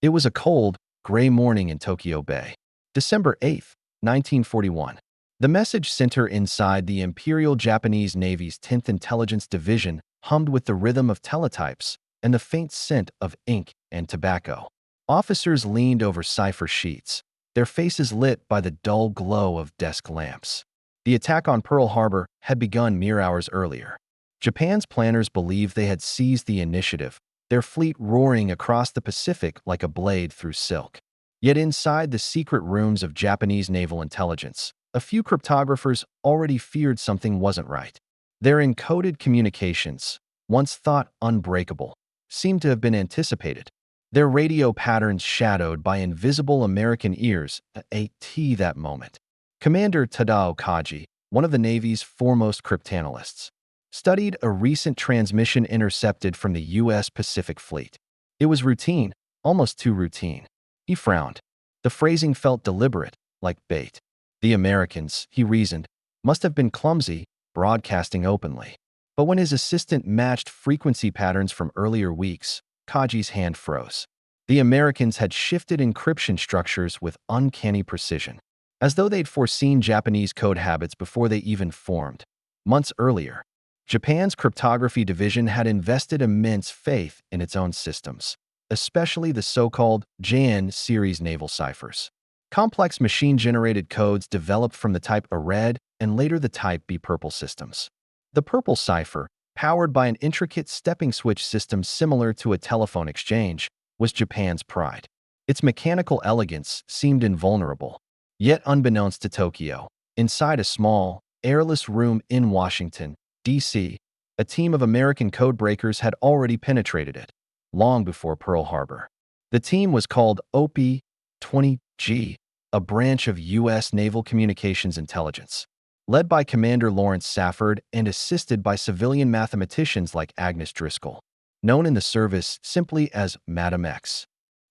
It was a cold, gray morning in Tokyo Bay. December 8, 1941. The message center inside the Imperial Japanese Navy's 10th Intelligence Division hummed with the rhythm of teletypes and the faint scent of ink and tobacco. Officers leaned over cipher sheets, their faces lit by the dull glow of desk lamps. The attack on Pearl Harbor had begun mere hours earlier. Japan's planners believed they had seized the initiative, their fleet roaring across the Pacific like a blade through silk. Yet inside the secret rooms of Japanese naval intelligence, a few cryptographers already feared something wasn't right. Their encoded communications, once thought unbreakable, seemed to have been anticipated. Their radio patterns shadowed by invisible American ears at that moment. Commander Tadao Kaji, one of the Navy's foremost cryptanalysts, studied a recent transmission intercepted from the U.S. Pacific Fleet. It was routine, almost too routine. He frowned. The phrasing felt deliberate, like bait. The Americans, he reasoned, must have been clumsy, broadcasting openly. But when his assistant matched frequency patterns from earlier weeks, Kaji's hand froze. The Americans had shifted encryption structures with uncanny precision, as though they'd foreseen Japanese code habits before they even formed. Months earlier, Japan's cryptography division had invested immense faith in its own systems, especially the so-called JN series naval ciphers. Complex machine-generated codes developed from the type A red and later the type B purple systems. The purple cipher, powered by an intricate stepping switch system similar to a telephone exchange, was Japan's pride. Its mechanical elegance seemed invulnerable. Yet unbeknownst to Tokyo, inside a small, airless room in Washington, D.C., a team of American codebreakers had already penetrated it, long before Pearl Harbor. The team was called OP-20G, a branch of U.S. Naval Communications Intelligence, led by Commander Lawrence Safford and assisted by civilian mathematicians like Agnes Driscoll, known in the service simply as Madam X.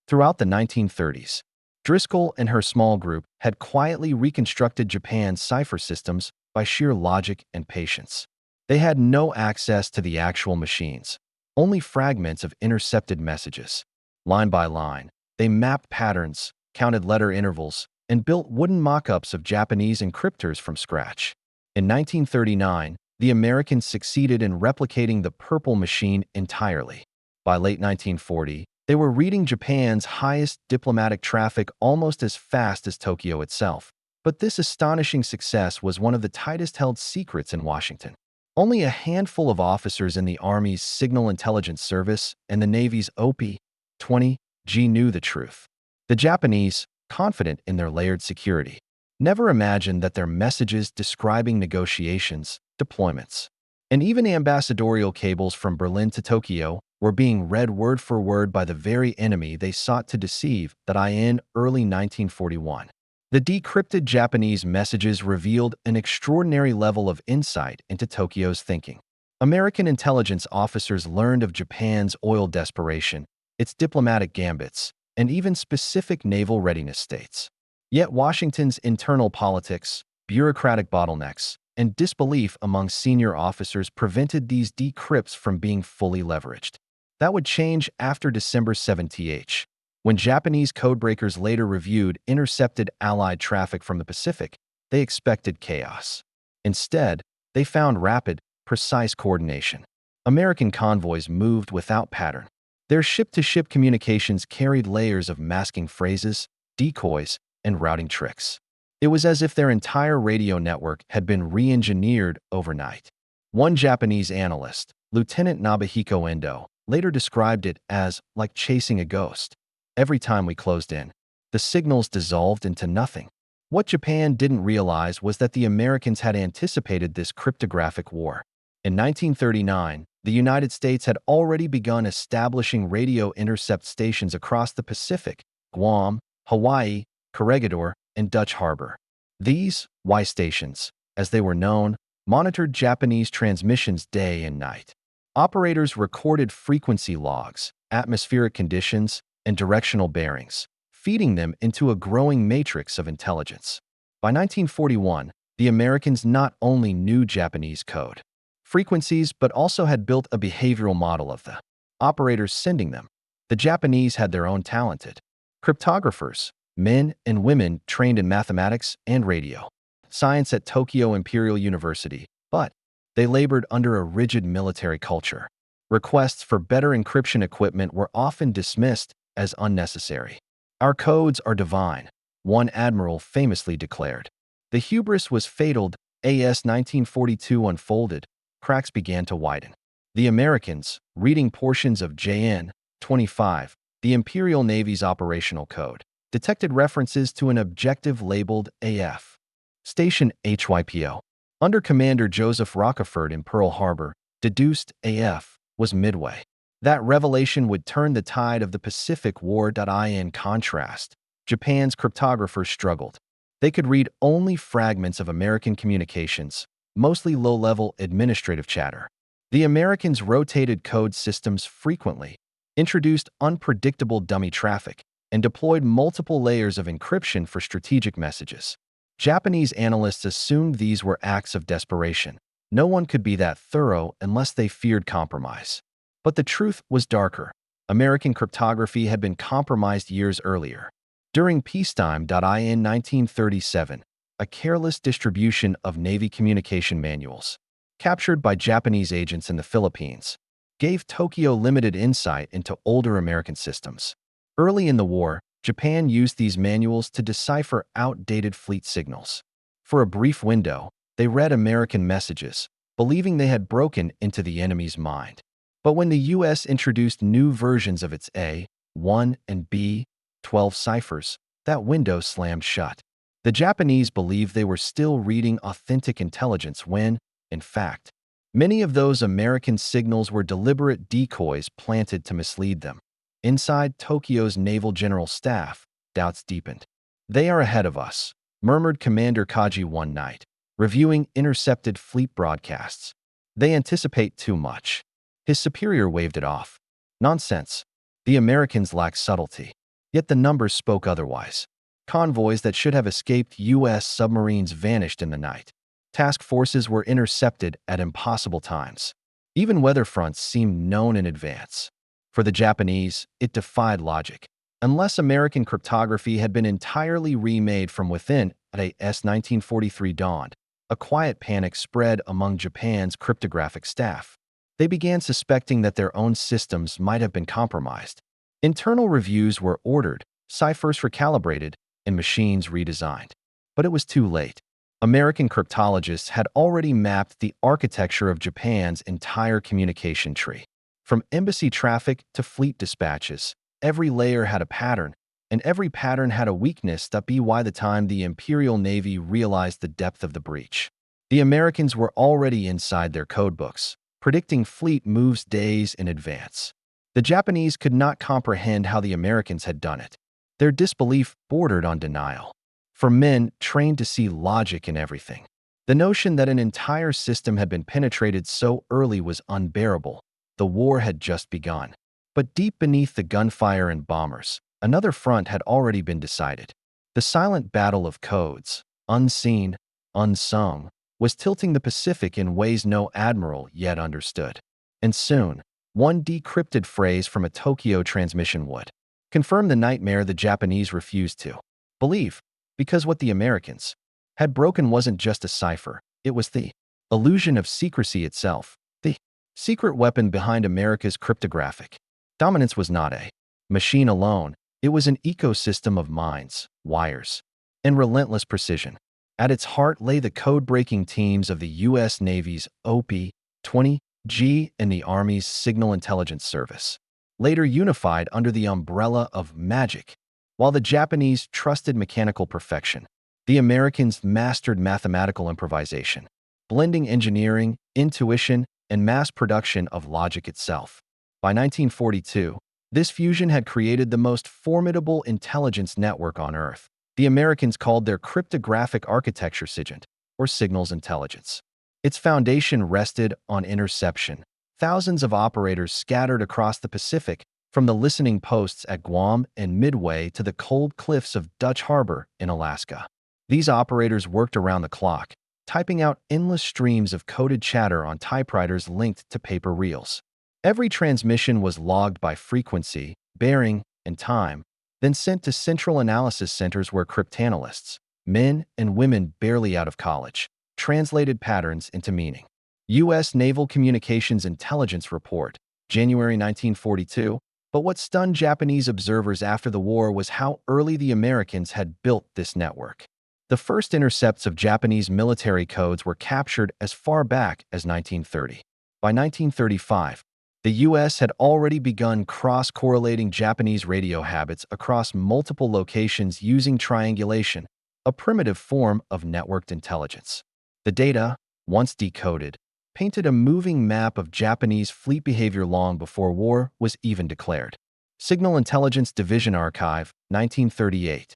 Throughout the 1930s, Driscoll and her small group had quietly reconstructed Japan's cipher systems by sheer logic and patience. They had no access to the actual machines, only fragments of intercepted messages. Line by line, they mapped patterns, counted letter intervals, and built wooden mock-ups of Japanese encryptors from scratch. In 1939, the Americans succeeded in replicating the purple machine entirely. By late 1940, they were reading Japan's highest diplomatic traffic almost as fast as Tokyo itself. But this astonishing success was one of the tightest-held secrets in Washington. Only a handful of officers in the Army's Signal Intelligence Service and the Navy's OP-20G knew the truth. The Japanese, confident in their layered security, never imagined that their messages describing negotiations, deployments, and even ambassadorial cables from Berlin to Tokyo were being read word for word by the very enemy they sought to deceive. In early 1941. The decrypted Japanese messages revealed an extraordinary level of insight into Tokyo's thinking. American intelligence officers learned of Japan's oil desperation, its diplomatic gambits, and even specific naval readiness states. Yet Washington's internal politics, bureaucratic bottlenecks, and disbelief among senior officers prevented these decrypts from being fully leveraged. That would change after December 7th. When Japanese codebreakers later reviewed intercepted Allied traffic from the Pacific, they expected chaos. Instead, they found rapid, precise coordination. American convoys moved without pattern. Their ship-to-ship communications carried layers of masking phrases, decoys, and routing tricks. It was as if their entire radio network had been re-engineered overnight. One Japanese analyst, Lieutenant Nobuhiko Endo, later described it as like chasing a ghost. Every time we closed in, the signals dissolved into nothing. What Japan didn't realize was that the Americans had anticipated this cryptographic war. In 1939, the United States had already begun establishing radio intercept stations across the Pacific, Guam, Hawaii, Corregidor, and Dutch Harbor. These Y stations, as they were known, monitored Japanese transmissions day and night. Operators recorded frequency logs, atmospheric conditions, and directional bearings, feeding them into a growing matrix of intelligence. By 1941, the Americans not only knew Japanese code frequencies but also had built a behavioral model of the operators sending them. The Japanese had their own talented cryptographers, men and women trained in mathematics and radio science at Tokyo Imperial University, but they labored under a rigid military culture. Requests for better encryption equipment were often dismissed as unnecessary. "Our codes are divine," one admiral famously declared. The hubris was fatal. As 1942 unfolded, cracks began to widen. The Americans, reading portions of JN 25, the Imperial Navy's operational code, detected references to an objective labeled AF. Station HYPO. Under Commander Joseph Rockeford in Pearl Harbor, deduced AF was Midway. That revelation would turn the tide of the Pacific War. In contrast, Japan's cryptographers struggled. They could read only fragments of American communications, mostly low-level administrative chatter. The Americans rotated code systems frequently, introduced unpredictable dummy traffic, and deployed multiple layers of encryption for strategic messages. Japanese analysts assumed these were acts of desperation. No one could be that thorough unless they feared compromise. But the truth was darker. American cryptography had been compromised years earlier. During peacetime. In 1937, a careless distribution of Navy communication manuals, captured by Japanese agents in the Philippines, gave Tokyo limited insight into older American systems. Early in the war, Japan used these manuals to decipher outdated fleet signals. For a brief window, they read American messages, believing they had broken into the enemy's mind. But when the U.S. introduced new versions of its A1 and B12 ciphers, that window slammed shut. The Japanese believed they were still reading authentic intelligence when, in fact, many of those American signals were deliberate decoys planted to mislead them. Inside Tokyo's Naval General Staff, doubts deepened. "They are ahead of us," murmured Commander Kaji one night, reviewing intercepted fleet broadcasts. "They anticipate too much." His superior waved it off. "Nonsense. The Americans lack subtlety." Yet the numbers spoke otherwise. Convoys that should have escaped U.S. submarines vanished in the night. Task forces were intercepted at impossible times. Even weather fronts seemed known in advance. For the Japanese, it defied logic. Unless American cryptography had been entirely remade from within as 1943 dawned, a quiet panic spread among Japan's cryptographic staff. They began suspecting that their own systems might have been compromised. Internal reviews were ordered, ciphers recalibrated, and machines redesigned. But it was too late. American cryptologists had already mapped the architecture of Japan's entire communication tree. From embassy traffic to fleet dispatches, every layer had a pattern, and every pattern had a weakness. By the time the Imperial Navy realized the depth of the breach, the Americans were already inside their codebooks, predicting fleet moves days in advance. The Japanese could not comprehend how the Americans had done it. Their disbelief bordered on denial. For men trained to see logic in everything, the notion that an entire system had been penetrated so early was unbearable. The war had just begun. But deep beneath the gunfire and bombers, another front had already been decided. The silent battle of codes, unseen, unsung, was tilting the Pacific in ways no admiral yet understood. And soon, one decrypted phrase from a Tokyo transmission would confirm the nightmare the Japanese refused to believe, because what the Americans had broken wasn't just a cipher, it was the illusion of secrecy itself. The secret weapon behind America's cryptographic dominance was not a machine alone, it was an ecosystem of minds, wires, and relentless precision. At its heart lay the code-breaking teams of the U.S. Navy's OP-20G and the Army's Signal Intelligence Service, later unified under the umbrella of MAGIC. While the Japanese trusted mechanical perfection, the Americans mastered mathematical improvisation, blending engineering, intuition, and mass production of logic itself. By 1942, this fusion had created the most formidable intelligence network on Earth. The Americans called their cryptographic architecture SIGINT, or signals intelligence. Its foundation rested on interception. Thousands of operators scattered across the Pacific, from the listening posts at Guam and Midway to the cold cliffs of Dutch Harbor in Alaska. These operators worked around the clock, typing out endless streams of coded chatter on typewriters linked to paper reels. Every transmission was logged by frequency, bearing, and time, then sent to central analysis centers where cryptanalysts, men and women barely out of college, translated patterns into meaning. U.S. Naval Communications Intelligence Report, January 1942. But what stunned Japanese observers after the war was how early the Americans had built this network. The first intercepts of Japanese military codes were captured as far back as 1930. By 1935, the U.S. had already begun cross-correlating Japanese radio habits across multiple locations using triangulation, a primitive form of networked intelligence. The data, once decoded, painted a moving map of Japanese fleet behavior long before war was even declared. Signal Intelligence Division Archive, 1938.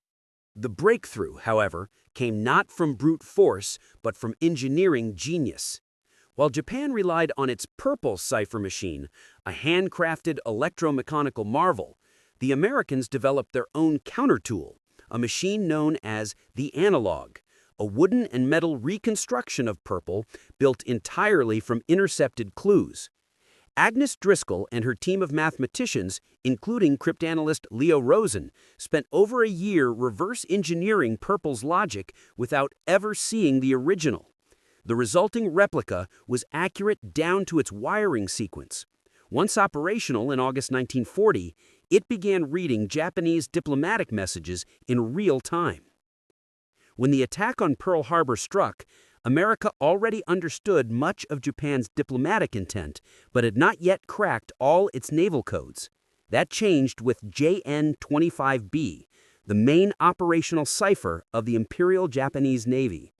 The breakthrough, however, came not from brute force, but from engineering genius. While Japan relied on its purple cipher machine, a handcrafted electromechanical marvel, the Americans developed their own countertool, a machine known as the analog, a wooden and metal reconstruction of purple built entirely from intercepted clues. Agnes Driscoll and her team of mathematicians, including cryptanalyst Leo Rosen, spent over a year reverse engineering purple's logic without ever seeing the original. The resulting replica was accurate down to its wiring sequence. Once operational in August 1940, it began reading Japanese diplomatic messages in real time. When the attack on Pearl Harbor struck, America already understood much of Japan's diplomatic intent, but had not yet cracked all its naval codes. That changed with JN-25B, the main operational cipher of the Imperial Japanese Navy.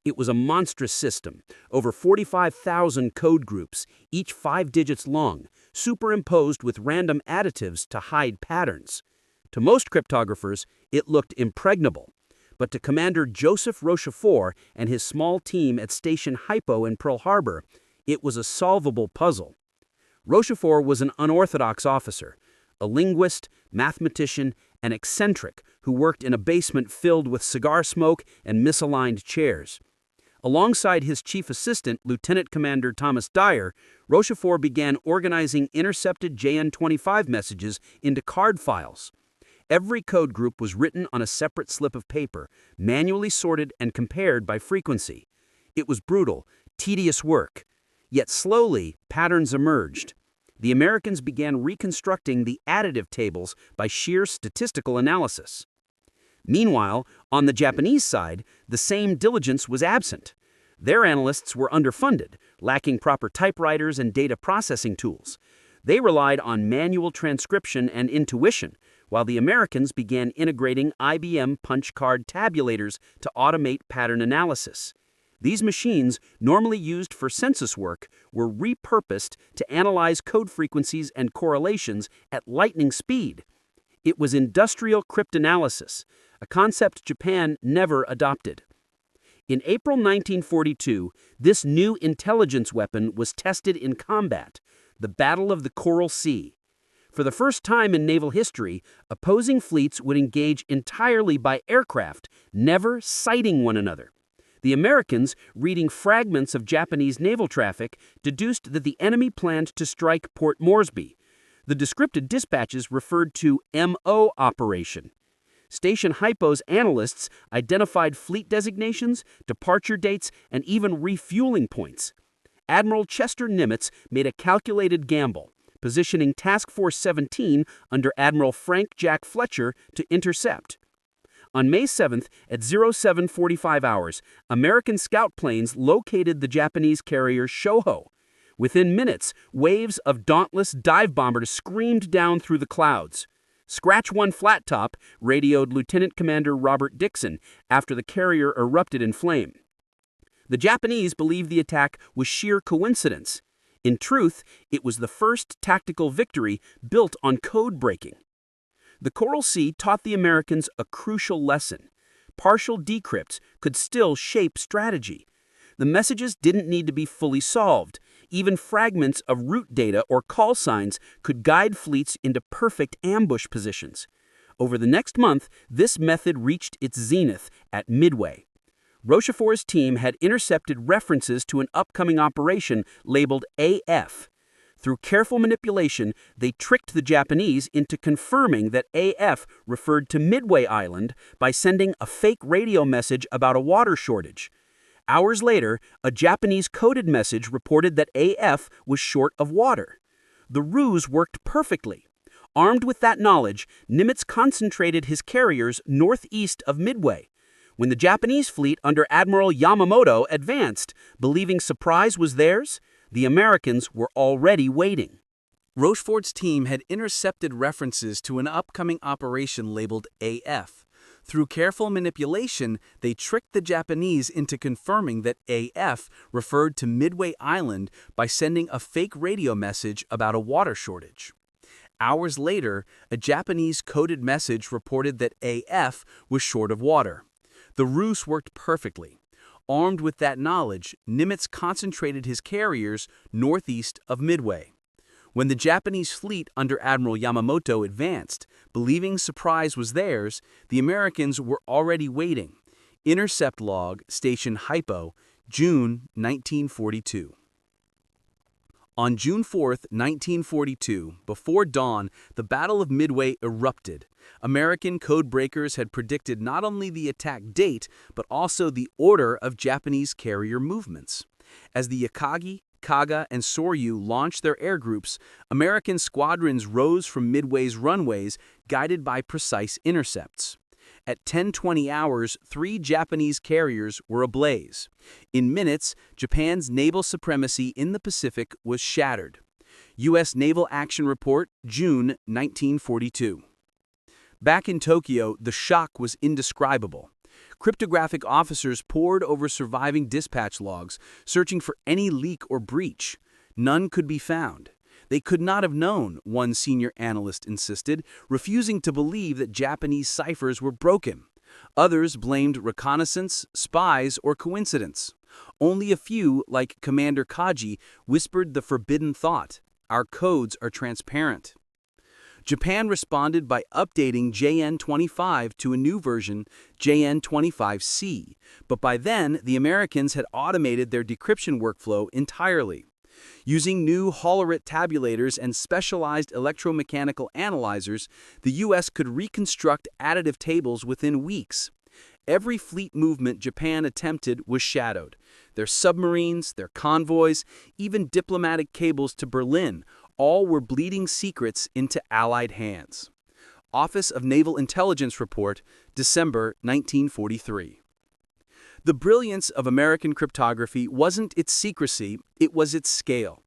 It was a monstrous system, over 45,000 code groups, each 5 digits long, superimposed with random additives to hide patterns. To most cryptographers, it looked impregnable. But to Commander Joseph Rochefort and his small team at Station HYPO in Pearl Harbor, it was a solvable puzzle. Rochefort was an unorthodox officer, a linguist, mathematician, and eccentric who worked in a basement filled with cigar smoke and misaligned chairs. Alongside his chief assistant, Lieutenant Commander Thomas Dyer, Rochefort began organizing intercepted JN-25 messages into card files. Every code group was written on a separate slip of paper, manually sorted and compared by frequency. It was brutal, tedious work. Yet slowly, patterns emerged. The Americans began reconstructing the additive tables by sheer statistical analysis. Meanwhile, on the Japanese side, the same diligence was absent. Their analysts were underfunded, lacking proper typewriters and data processing tools. They relied on manual transcription and intuition, while the Americans began integrating IBM punch card tabulators to automate pattern analysis. These machines, normally used for census work, were repurposed to analyze code frequencies and correlations at lightning speed. It was industrial cryptanalysis, a concept Japan never adopted. In April 1942, this new intelligence weapon was tested in combat, the Battle of the Coral Sea. For the first time in naval history, opposing fleets would engage entirely by aircraft, never sighting one another. The Americans, reading fragments of Japanese naval traffic, deduced that the enemy planned to strike Port Moresby. The descripted dispatches referred to MO operation. Station HYPO's analysts identified fleet designations, departure dates, and even refueling points. Admiral Chester Nimitz made a calculated gamble, positioning Task Force 17 under Admiral Frank Jack Fletcher to intercept. On May 7th at 07:45 hours, American scout planes located the Japanese carrier Shoho. Within minutes, waves of dauntless dive bombers screamed down through the clouds. "Scratch one flat top," radioed Lieutenant Commander Robert Dixon after the carrier erupted in flame. The Japanese believed the attack was sheer coincidence. In truth, it was the first tactical victory built on code breaking. The Coral Sea taught the Americans a crucial lesson. Partial decrypts could still shape strategy. The messages didn't need to be fully solved. Even fragments of route data or call signs could guide fleets into perfect ambush positions. Over the next month, this method reached its zenith at Midway. Rochefort's team had intercepted references to an upcoming operation labeled AF. Through careful manipulation, they tricked the Japanese into confirming that AF referred to Midway Island by sending a fake radio message about a water shortage. Hours later, a Japanese coded message reported that AF was short of water. The ruse worked perfectly. Armed with that knowledge, Nimitz concentrated his carriers northeast of Midway. When the Japanese fleet under Admiral Yamamoto advanced, believing surprise was theirs, the Americans were already waiting. Rochefort's team had intercepted references to an upcoming operation labeled AF. Through careful manipulation, they tricked the Japanese into confirming that AF referred to Midway Island by sending a fake radio message about a water shortage. Hours later, a Japanese coded message reported that AF was short of water. The ruse worked perfectly. Armed with that knowledge, Nimitz concentrated his carriers northeast of Midway. When the Japanese fleet under Admiral Yamamoto advanced, believing surprise was theirs, the Americans were already waiting. Intercept log, Station HYPO, June 1942. On June 4, 1942, before dawn, the Battle of Midway erupted. American codebreakers had predicted not only the attack date, but also the order of Japanese carrier movements. As the Akagi, Kaga, and Soryu launched their air groups, American squadrons rose from Midway's runways, guided by precise intercepts. At 10:20 hours, 3 Japanese carriers were ablaze. In minutes, Japan's naval supremacy in the Pacific was shattered. U.S. Naval Action Report, June 1942. Back in Tokyo, the shock was indescribable. Cryptographic officers pored over surviving dispatch logs, searching for any leak or breach. None could be found. They could not have known, one senior analyst insisted, refusing to believe that Japanese ciphers were broken. Others blamed reconnaissance, spies, or coincidence. Only a few, like Commander Kaji, whispered the forbidden thought: "Our codes are transparent." Japan responded by updating JN-25 to a new version, JN-25C, but by then the Americans had automated their decryption workflow entirely. Using new Hollerith tabulators and specialized electromechanical analyzers, the U.S. could reconstruct additive tables within weeks. Every fleet movement Japan attempted was shadowed. Their submarines, their convoys, even diplomatic cables to Berlin, all were bleeding secrets into Allied hands. Office of Naval Intelligence Report, December 1943. The brilliance of American cryptography wasn't its secrecy, it was its scale.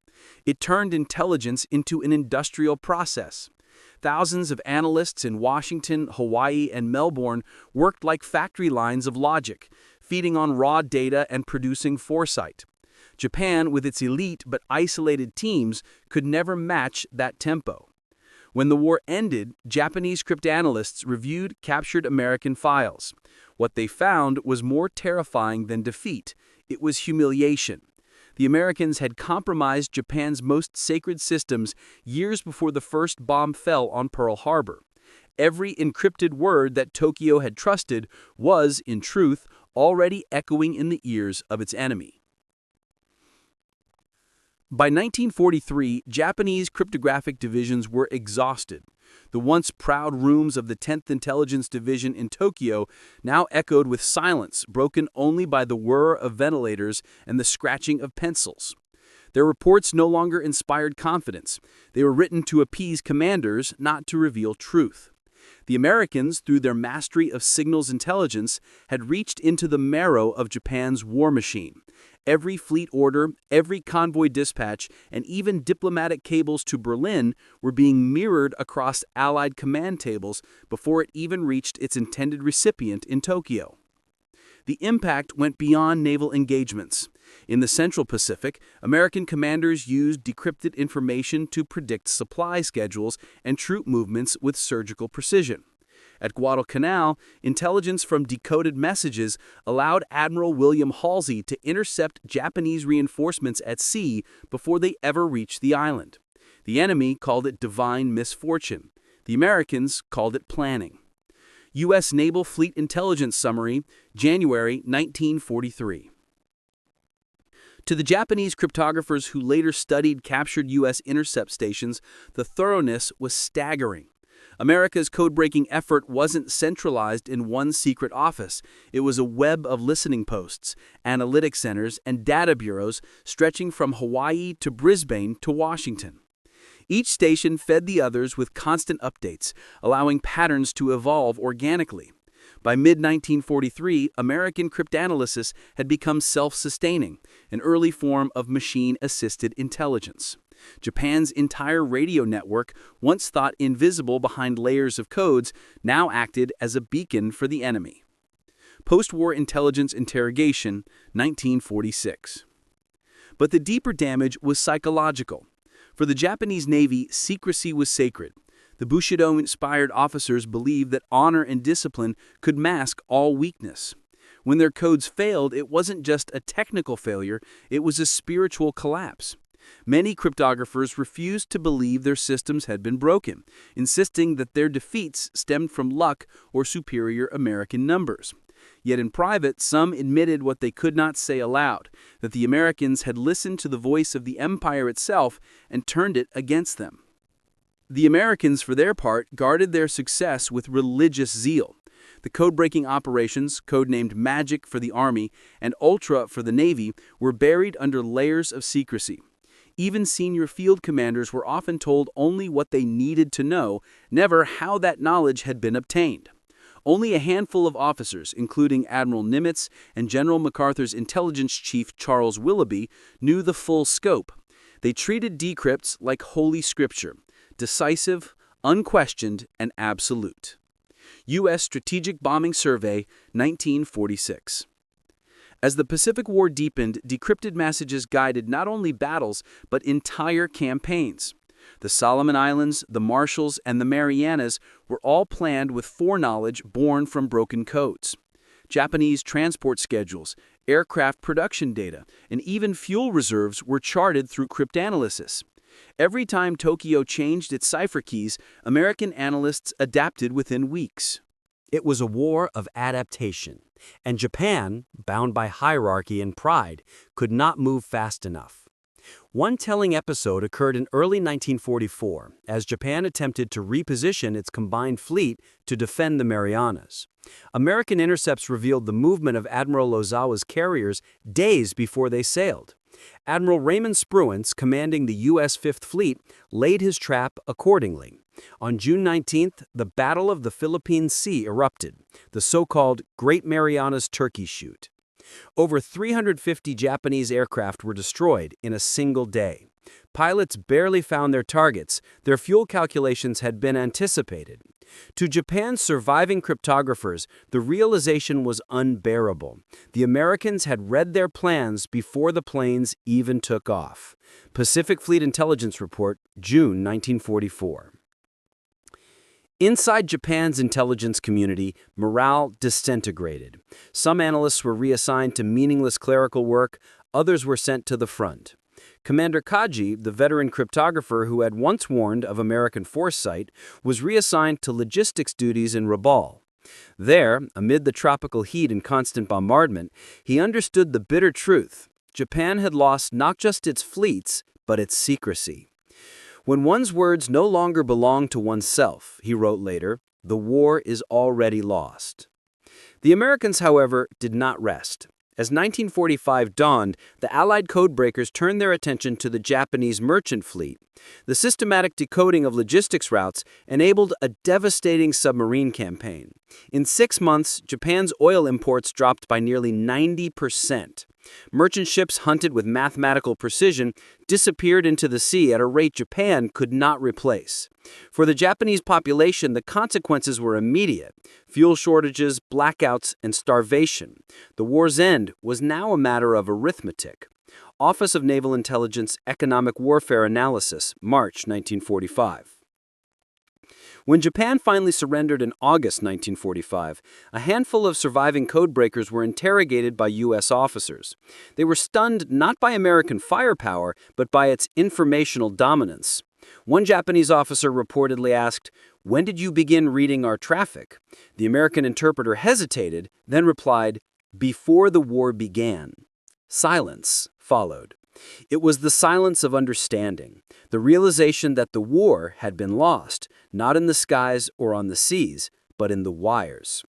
It turned intelligence into an industrial process. Thousands of analysts in Washington, Hawaii, and Melbourne worked like factory lines of logic, feeding on raw data and producing foresight. Japan, with its elite but isolated teams, could never match that tempo. When the war ended, Japanese cryptanalysts reviewed captured American files. What they found was more terrifying than defeat. It was humiliation. The Americans had compromised Japan's most sacred systems years before the first bomb fell on Pearl Harbor. Every encrypted word that Tokyo had trusted was, in truth, already echoing in the ears of its enemy. By 1943, Japanese cryptographic divisions were exhausted. The once proud rooms of the 10th Intelligence Division in Tokyo now echoed with silence, broken only by the whir of ventilators and the scratching of pencils. Their reports no longer inspired confidence. They were written to appease commanders, not to reveal truth. The Americans, through their mastery of signals intelligence, had reached into the marrow of Japan's war machine. Every fleet order, every convoy dispatch, and even diplomatic cables to Berlin were being mirrored across Allied command tables before it even reached its intended recipient in Tokyo. The impact went beyond naval engagements. In the Central Pacific, American commanders used decrypted information to predict supply schedules and troop movements with surgical precision. At Guadalcanal, intelligence from decoded messages allowed Admiral William Halsey to intercept Japanese reinforcements at sea before they ever reached the island. The enemy called it divine misfortune. The Americans called it planning. U.S. Naval Fleet Intelligence Summary, January 1943. To the Japanese cryptographers who later studied captured U.S. intercept stations, the thoroughness was staggering. America's code-breaking effort wasn't centralized in one secret office. It was a web of listening posts, analytic centers, and data bureaus stretching from Hawaii to Brisbane to Washington. Each station fed the others with constant updates, allowing patterns to evolve organically. By mid-1943, American cryptanalysis had become self-sustaining, an early form of machine-assisted intelligence. Japan's entire radio network, once thought invisible behind layers of codes, now acted as a beacon for the enemy. Post-war intelligence interrogation, 1946. But the deeper damage was psychological. For the Japanese Navy, secrecy was sacred. The Bushido-inspired officers believed that honor and discipline could mask all weakness. When their codes failed, it wasn't just a technical failure, it was a spiritual collapse. Many cryptographers refused to believe their systems had been broken, insisting that their defeats stemmed from luck or superior American numbers. Yet in private, some admitted what they could not say aloud, that the Americans had listened to the voice of the empire itself and turned it against them. The Americans, for their part, guarded their success with religious zeal. The code-breaking operations, codenamed Magic for the Army and Ultra for the Navy, were buried under layers of secrecy. Even senior field commanders were often told only what they needed to know, never how that knowledge had been obtained. Only a handful of officers, including Admiral Nimitz and General MacArthur's intelligence chief Charles Willoughby, knew the full scope. They treated decrypts like holy scripture, decisive, unquestioned, and absolute. U.S. Strategic Bombing Survey, 1946. As the Pacific War deepened, decrypted messages guided not only battles, but entire campaigns. The Solomon Islands, the Marshalls, and the Marianas were all planned with foreknowledge born from broken codes. Japanese transport schedules, aircraft production data, and even fuel reserves were charted through cryptanalysis. Every time Tokyo changed its cipher keys, American analysts adapted within weeks. It was a war of adaptation, and Japan, bound by hierarchy and pride, could not move fast enough. One telling episode occurred in early 1944 as Japan attempted to reposition its combined fleet to defend the Marianas. American intercepts revealed the movement of Admiral Ozawa's carriers days before they sailed. Admiral Raymond Spruance, commanding the U.S. Fifth Fleet, laid his trap accordingly. On June 19th, the Battle of the Philippine Sea erupted, the so-called Great Marianas Turkey Shoot. Over 350 Japanese aircraft were destroyed in a single day. Pilots barely found their targets. Their fuel calculations had been anticipated. To Japan's surviving cryptographers, the realization was unbearable. The Americans had read their plans before the planes even took off. Pacific Fleet Intelligence Report, June 1944. Inside Japan's intelligence community, morale disintegrated. Some analysts were reassigned to meaningless clerical work, others were sent to the front. Commander Kaji, the veteran cryptographer who had once warned of American foresight, was reassigned to logistics duties in Rabaul. There, amid the tropical heat and constant bombardment, he understood the bitter truth. Japan had lost not just its fleets, but its secrecy. When one's words no longer belong to oneself, he wrote later, the war is already lost. The Americans, however, did not rest. As 1945 dawned, the Allied codebreakers turned their attention to the Japanese merchant fleet. The systematic decoding of logistics routes enabled a devastating submarine campaign. In 6 months, Japan's oil imports dropped by nearly 90%. Merchant ships hunted with mathematical precision disappeared into the sea at a rate Japan could not replace. For the Japanese population, the consequences were immediate: fuel shortages, blackouts, and starvation. The war's end was now a matter of arithmetic. Office of Naval Intelligence Economic Warfare Analysis, March 1945. When Japan finally surrendered in August 1945, a handful of surviving codebreakers were interrogated by U.S. officers. They were stunned not by American firepower, but by its informational dominance. One Japanese officer reportedly asked, "When did you begin reading our traffic?" The American interpreter hesitated, then replied, "Before the war began." Silence followed. It was the silence of understanding, the realization that the war had been lost, not in the skies or on the seas, but in the wires.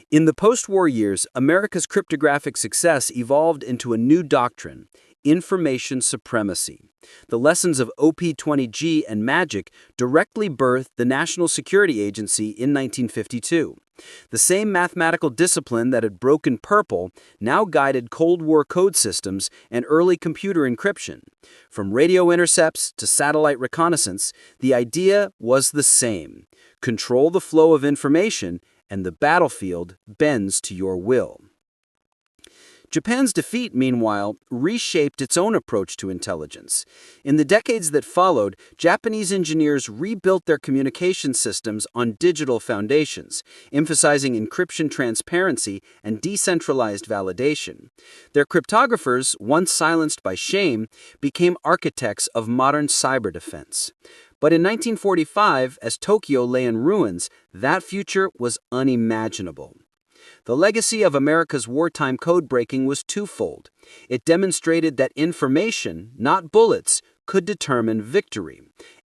In the post-war years, America's cryptographic success evolved into a new doctrine: information supremacy. The lessons of OP-20G and MAGIC directly birthed the National Security Agency in 1952. The same mathematical discipline that had broken purple now guided Cold War code systems and early computer encryption. From radio intercepts to satellite reconnaissance, the idea was the same: control the flow of information, and the battlefield bends to your will. Japan's defeat, meanwhile, reshaped its own approach to intelligence. In the decades that followed, Japanese engineers rebuilt their communication systems on digital foundations, emphasizing encryption transparency and decentralized validation. Their cryptographers, once silenced by shame, became architects of modern cyber defense. But in 1945, as Tokyo lay in ruins, that future was unimaginable. The legacy of America's wartime code-breaking was twofold. It demonstrated that information, not bullets, could determine victory.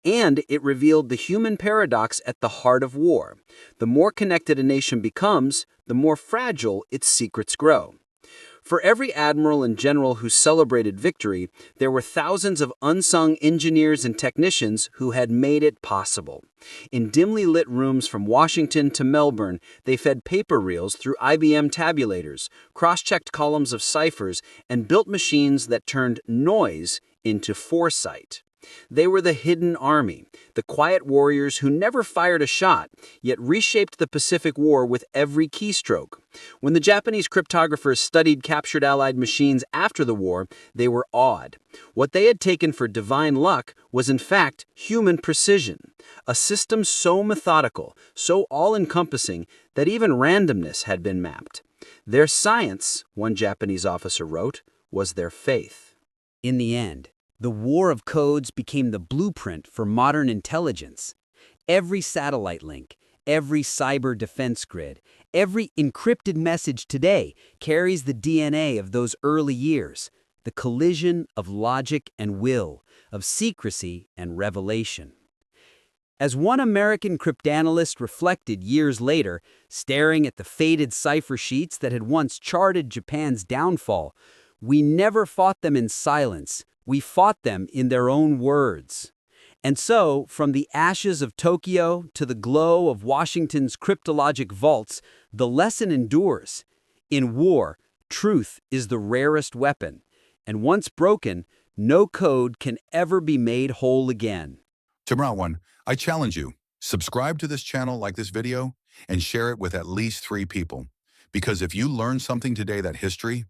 And it revealed the human paradox at the heart of war. The more connected a nation becomes, the more fragile its secrets grow. For every admiral and general who celebrated victory, there were thousands of unsung engineers and technicians who had made it possible. In dimly lit rooms from Washington to Melbourne, they fed paper reels through IBM tabulators, cross-checked columns of ciphers, and built machines that turned noise into foresight. They were the hidden army, the quiet warriors who never fired a shot, yet reshaped the Pacific War with every keystroke. When the Japanese cryptographers studied captured Allied machines after the war, they were awed. What they had taken for divine luck was in fact human precision, a system so methodical, so all-encompassing, that even randomness had been mapped. Their science, one Japanese officer wrote, was their faith. In the end, the war of codes became the blueprint for modern intelligence. Every satellite link, every cyber defense grid, every encrypted message today carries the DNA of those early years, the collision of logic and will, of secrecy and revelation. As one American cryptanalyst reflected years later, staring at the faded cipher sheets that had once charted Japan's downfall, "We never fought them in silence. We fought them in their own words." And so, from the ashes of Tokyo to the glow of Washington's cryptologic vaults, the lesson endures. In war, truth is the rarest weapon, and once broken, no code can ever be made whole again. Tomorrow one, I challenge you, subscribe to this channel, like this video, and share it with at least 3 people. Because if you learn something today that history